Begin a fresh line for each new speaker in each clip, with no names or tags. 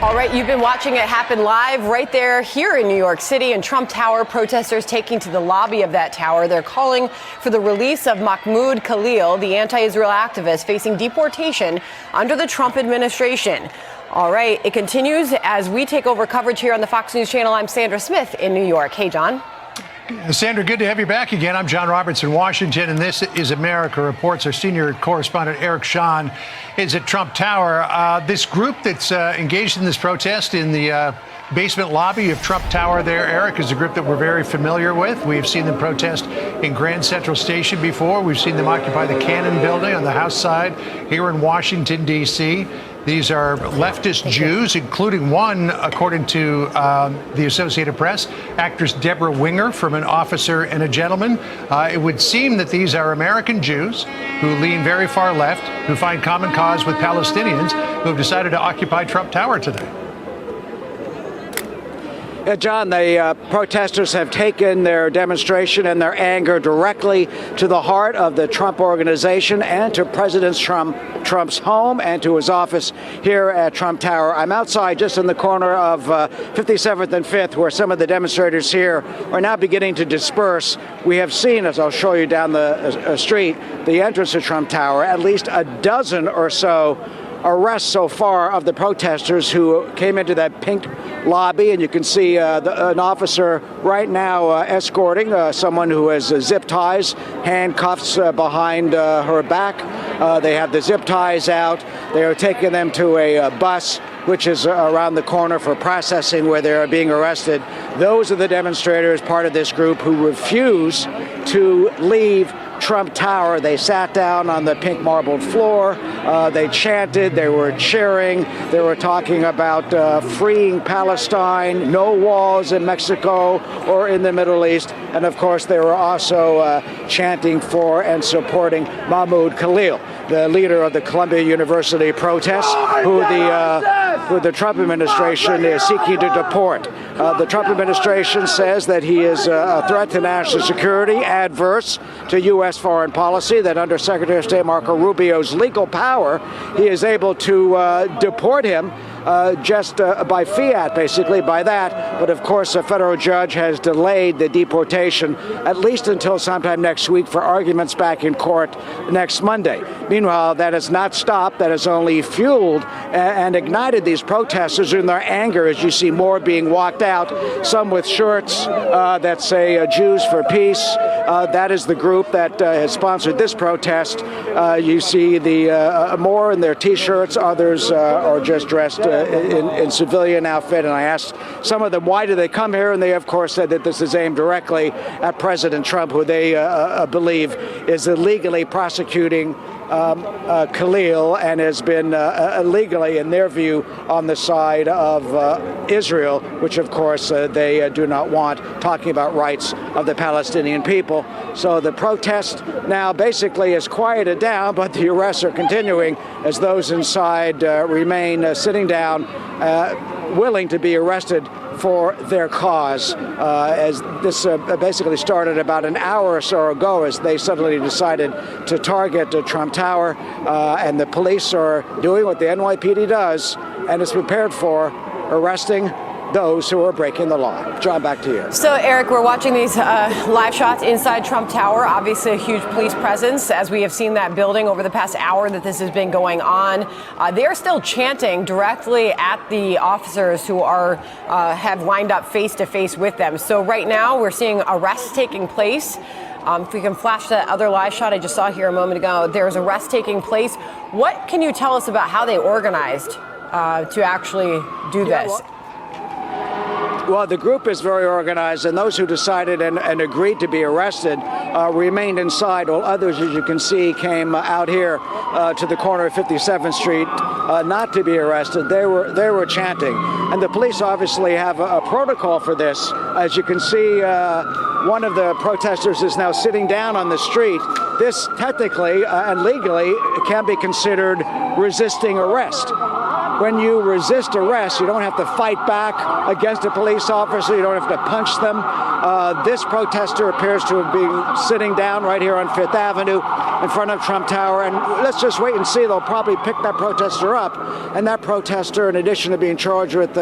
All right, you've been watching it happen live right there here in New York City in Trump Tower. Protesters taking to the lobby of that tower. They're calling for the release of Mahmoud Khalil, the anti-Israel activist facing deportation under the Trump administration. All right, it continues as we take over coverage here on the Fox News Channel. I'm Sandra Smith in New York. Hey, John.
Sandra, good to have you back again. I'm John Roberts in Washington, and this is America Reports. Our senior correspondent, Eric Shawn, is at Trump Tower. This group that's engaged in this protest in the basement lobby of Trump Tower there, Eric, is a group that we're very familiar with. We've seen them protest in Grand Central Station before. We've seen them occupy the Cannon Building on the House side here in Washington, D.C. These are leftist Jews, including one, according to the Associated Press, actress Deborah Winger from An Officer and a Gentleman. It would seem that these are American Jews who lean very far left, who find common cause with Palestinians, who have decided to occupy Trump Tower today.
Yeah, John, the protesters have taken their demonstration and their anger directly to the heart of the Trump organization and to President Trump's home and to his office here at Trump Tower. I'm outside just in the corner of 57th and 5th, where some of the demonstrators here are now beginning to disperse. We have seen, as I'll show you down the street, the entrance to Trump Tower, at least a dozen or so arrests so far of the protesters who came into that pink lobby, and you can see an officer right now escorting someone who has zip ties, handcuffs behind her back. They have the zip ties out. They are taking them to a bus which is around the corner for processing, where they are being arrested. Those are the demonstrators, part of this group, who refuse to leave Trump Tower. They sat down on the pink marbled floor. They chanted. They were cheering. They were talking about freeing Palestine, no walls in Mexico or in the Middle East. And of course, they were also chanting for and supporting Mahmoud Khalil, the leader of the Columbia University protests, who the Trump administration is seeking to deport. The Trump administration says that he is a threat to national security, adverse to U.S. foreign policy, that under Secretary of State Marco Rubio's legal power, he is able to deport him just by fiat, basically, by that. But of course, a federal judge has delayed the deportation at least until sometime next week for arguments back in court next Monday. Meanwhile, that has not stopped. That has only fueled and ignited these protesters in their anger, as you see more being walked out, some with shirts that say Jews for Peace. That is the group that has sponsored this protest. You see the more in their T-shirts. Others are just dressed in civilian outfit. And I asked some of them, why do they come here? And they, of course, said that this is aimed directly at President Trump, who they believe is illegally prosecuting Khalil and has been illegally, in their view, on the side of Israel, which, of course, they do not want, talking about rights of the Palestinian people. So the protest now basically is quieted down, but the arrests are continuing as those inside remain sitting down, willing to be arrested for their cause, as this basically started about an hour or so ago, as they suddenly decided to target Trump Tower, and the police are doing what the NYPD does and is prepared for, arresting those who are breaking the law. John, back to you.
So, Eric, we're watching these live shots inside Trump Tower. Obviously, a huge police presence, as we have seen that building over the past hour that this has been going on. They're still chanting directly at the officers who are have lined up face to face with them. So right now, we're seeing arrests taking place. If we can flash that other live shot I just saw here a moment ago, there's arrests taking place. What can you tell us about how they organized to actually do this?
Well, the group is very organized, and those who decided and agreed to be arrested remained inside, while others, as you can see, came out here to the corner of 57th Street not to be arrested. They were chanting. And the police obviously have a protocol for this. As you can see, one of the protesters is now sitting down on the street. This technically and legally can be considered resisting arrest. When you resist arrest, you don't have to fight back against a police officer. You don't have to punch them. This protester appears to have been sitting down right here on Fifth Avenue. in front of Trump Tower. And let's just wait and see. They'll probably pick that protester up. And that protester, in addition to being charged with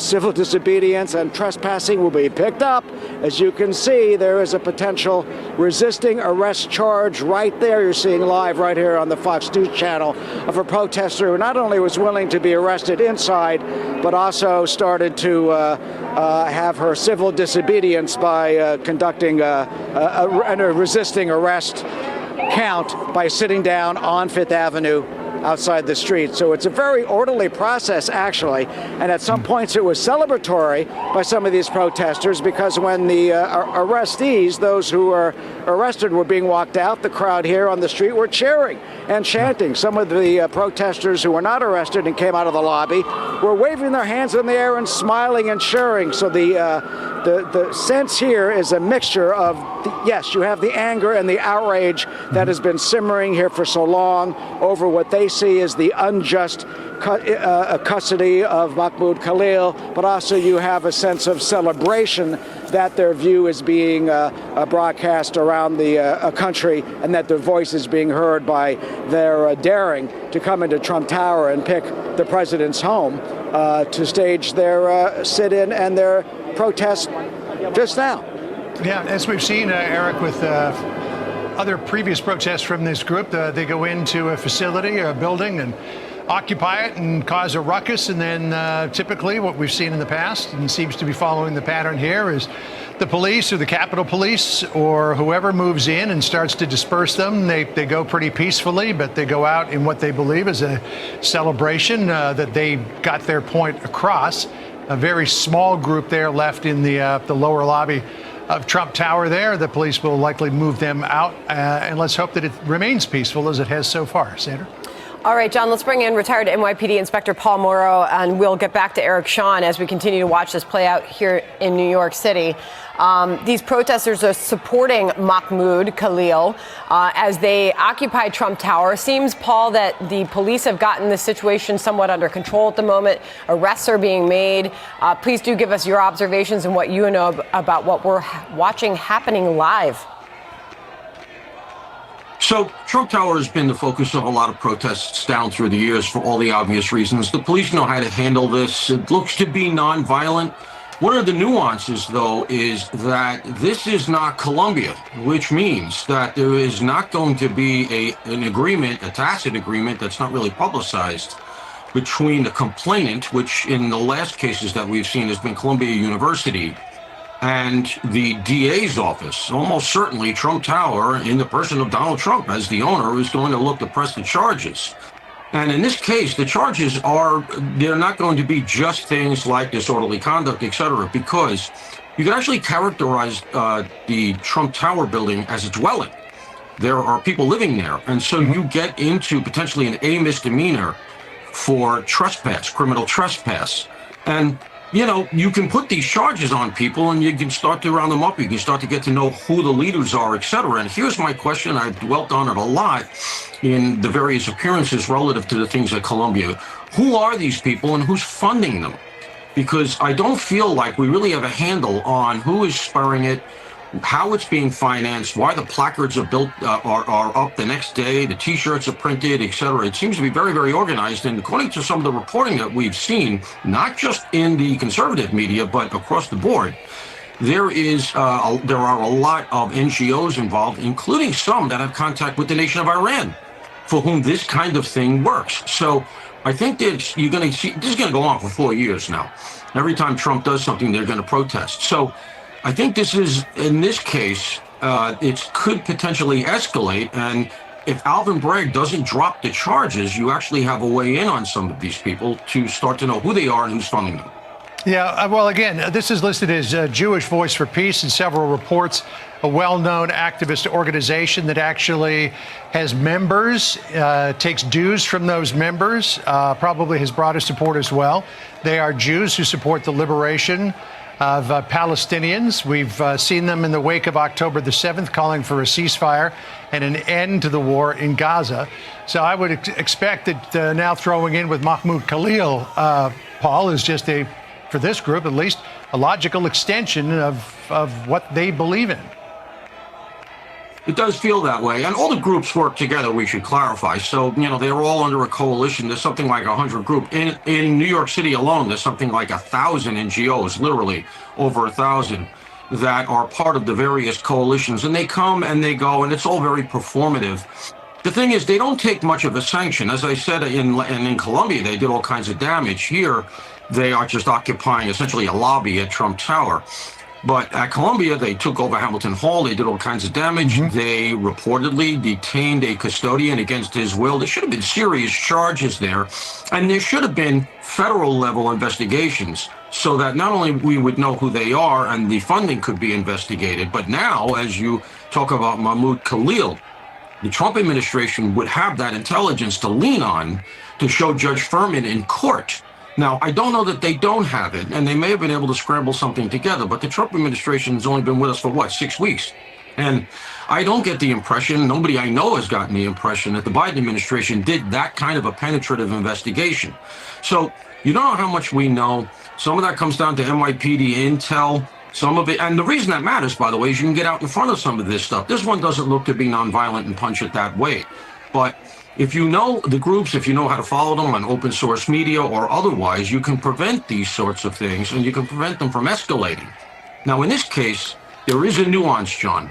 civil disobedience and trespassing, will be picked up. As you can see, there is a potential resisting arrest charge right there. You're seeing live right here on the Fox News channel of a protester who not only was willing to be arrested inside, but also started to have her civil disobedience by conducting a resisting arrest count by sitting down on Fifth Avenue outside the street. So it's a very orderly process, actually. And at some points it was celebratory by some of these protesters, because when the arrestees, those who were arrested, were being walked out, the crowd here on the street were cheering and chanting. Some of the protesters who were not arrested and came out of the lobby were waving their hands in the air and smiling and cheering. So the sense here is a mixture of, yes, you have the anger and the outrage that has been simmering here for so long over what they see as the unjust custody of Mahmoud Khalil, but also you have a sense of celebration that their view is being broadcast around the country, and that their voice is being heard by their daring to come into Trump Tower and pick the president's home to stage their sit-in and their protest just now.
Yeah, as we've seen, Eric, with other previous protests from this group, they go into a facility or a building and occupy it and cause a ruckus, and then typically what we've seen in the past, and seems to be following the pattern here, is the police or the Capitol Police or whoever moves in and starts to disperse them. They go pretty peacefully, but they go out in what they believe is a celebration that they got their point across. A very small group there left in the lower lobby of Trump Tower there. The police will likely move them out, and let's hope that it remains peaceful as it has so far. Sandra?
All right, John, let's bring in retired NYPD Inspector Paul Morrow, and we'll get back to Eric Shawn as we continue to watch this play out here in New York City. These protesters are supporting Mahmoud Khalil as they occupy Trump Tower. Seems, Paul, that the police have gotten the situation somewhat under control at the moment. Arrests are being made. Please do give us your observations and what you know about what we're watching happening live.
So Trump Tower has been the focus of a lot of protests down through the years for all the obvious reasons. The police know how to handle this. It looks to be nonviolent. One of the nuances, though, is that this is not Colombia, which means that there is not going to be an agreement, a tacit agreement that's not really publicized, between the complainant, which in the last cases that we've seen has been Columbia University, and the DA's office. Almost certainly Trump Tower, in the person of Donald Trump as the owner, is going to look to press the charges. And in this case, the charges they're not going to be just things like disorderly conduct, et cetera, because you can actually characterize the Trump Tower building as a dwelling. There are people living there. And so you get into potentially an A misdemeanor for trespass, criminal trespass. And you know, you can put these charges on people and you can start to round them up. You can start to get to know who the leaders are, et cetera. And here's my question. I've dwelt on it a lot in the various appearances relative to the things at Columbia. Who are these people and who's funding them? Because I don't feel like we really have a handle on who is spurring it, how it's being financed, why the placards are built are up the next day, the T-shirts are printed, et cetera. It seems to be very, very organized. And according to some of the reporting that we've seen, not just in the conservative media, but across the board, there are a lot of NGOs involved, including some that have contact with the nation of Iran, for whom this kind of thing works. So I think that you're going to see this is going to go on for 4 years now. Every time Trump does something, they're going to protest. So I think this is, in this case, it could potentially escalate. And if Alvin Bragg doesn't drop the charges, you actually have a way in on some of these people to start to know who they are and who's funding them.
Yeah, well, again, this is listed as Jewish Voice for Peace in several reports, a well-known activist organization that actually has members, takes dues from those members, probably has broader support as well. They are Jews who support the liberation of Palestinians. We've seen them in the wake of October the 7th calling for a ceasefire and an end to the war in Gaza. So I would expect that now throwing in with Mahmoud Khalil, Paul, is just for this group at least, a logical extension of what they believe in.
It does feel that way. And all the groups work together, we should clarify. So, they're all under a coalition. There's something like 100 groups. In New York City alone, there's something like 1,000 NGOs, literally over 1,000, that are part of the various coalitions. And they come and they go, and it's all very performative. The thing is, they don't take much of a sanction. As I said, in Colombia, they did all kinds of damage. Here, they are just occupying essentially a lobby at Trump Tower. But at Columbia, they took over Hamilton Hall. They did all kinds of damage. They reportedly detained a custodian against his will. There should have been serious charges there. And there should have been federal level investigations so that not only we would know who they are and the funding could be investigated, but now, as you talk about Mahmoud Khalil, the Trump administration would have that intelligence to lean on to show Judge Furman in court. Now, I don't know that they don't have it, and they may have been able to scramble something together, but the Trump administration has only been with us for, 6 weeks? And I don't get the impression, nobody I know has gotten the impression, that the Biden administration did that kind of a penetrative investigation. So you don't know how much we know. Some of that comes down to NYPD intel. Some of it, and the reason that matters, by the way, is you can get out in front of some of this stuff. This one doesn't look to be nonviolent and punch it that way. But if you know the groups, if you know how to follow them on open source media or otherwise, you can prevent these sorts of things and you can prevent them from escalating. Now, in this case, there is a nuance, John.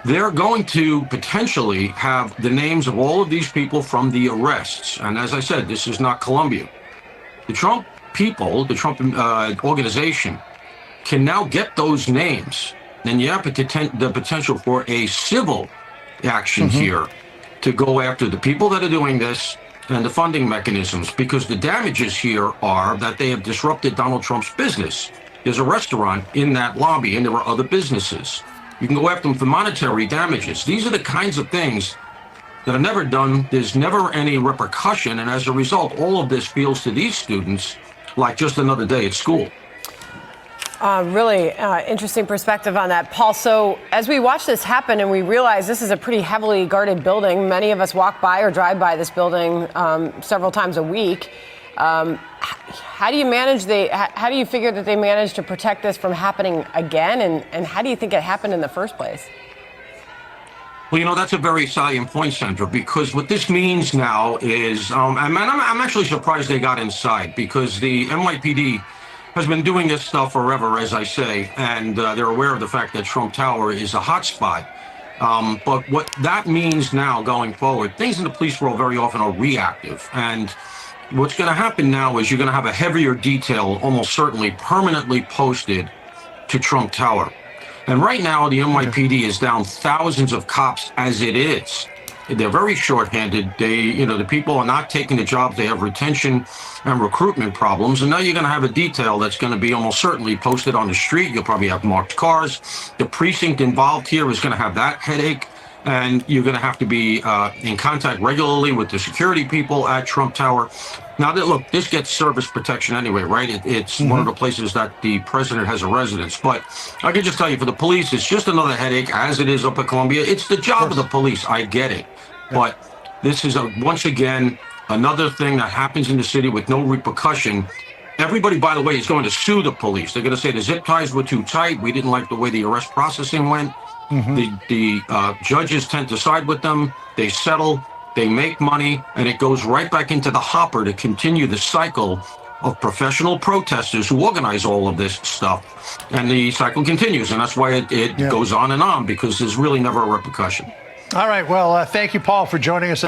They're going to potentially have the names of all of these people from the arrests. And as I said, this is not Colombia. The Trump people, the Trump organization, can now get those names. Then you have the potential for a civil action here to go after the people that are doing this and the funding mechanisms, because the damages here are that they have disrupted Donald Trump's business. There's a restaurant in that lobby and there are other businesses. You can go after them for monetary damages. These are the kinds of things that are never done. There's never any repercussion. And as a result, all of this feels to these students like just another day at school.
Really interesting perspective on that, Paul. So as we watch this happen and we realize this is a pretty heavily guarded building, many of us walk by or drive by this building several times a week. How do you manage how do you figure that they managed to protect this from happening again? And how do you think it happened in the first place?
Well, that's a very salient point, Sandra, because what this means now is, I'm actually surprised they got inside, because the NYPD has been doing this stuff forever, as I say, and they're aware of the fact that Trump Tower is a hotspot. But what that means now going forward, things in the police world very often are reactive. And what's going to happen now is you're going to have a heavier detail, almost certainly permanently posted to Trump Tower. And right now, the NYPD is down thousands of cops as it is. They're very shorthanded. The people are not taking the jobs. They have retention and recruitment problems. And now you're going to have a detail that's going to be almost certainly posted on the street. You'll probably have marked cars. The precinct involved here is going to have that headache. And you're going to have to be in contact regularly with the security people at Trump Tower. Now, look, this gets service protection anyway, right? It's one of the places that the president has a residence. But I can just tell you, for the police, it's just another headache, as it is up at Columbia. It's the job of the police. I get it. But this is, once again, another thing that happens in the city with no repercussion. Everybody, by the way, is going to sue the police. They're going to say the zip ties were too tight. We didn't like the way the arrest processing went. The judges tend to side with them. They settle. They make money, and it goes right back into the hopper to continue the cycle of professional protesters who organize all of this stuff. And the cycle continues, and that's why it goes on, because there's really never a repercussion.
All right. Well, thank you, Paul, for joining us.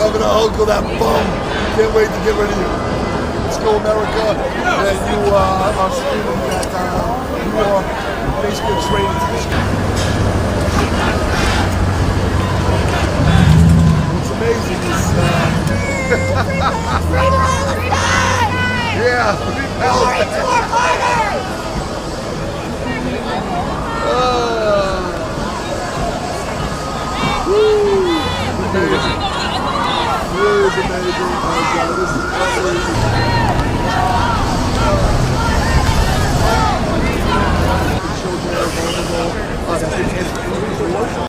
Governor Hochul, that bum. Can't wait to get rid of you. Let's go, America. And you are screaming that you are basically traded to this guy. What's amazing is... yeah,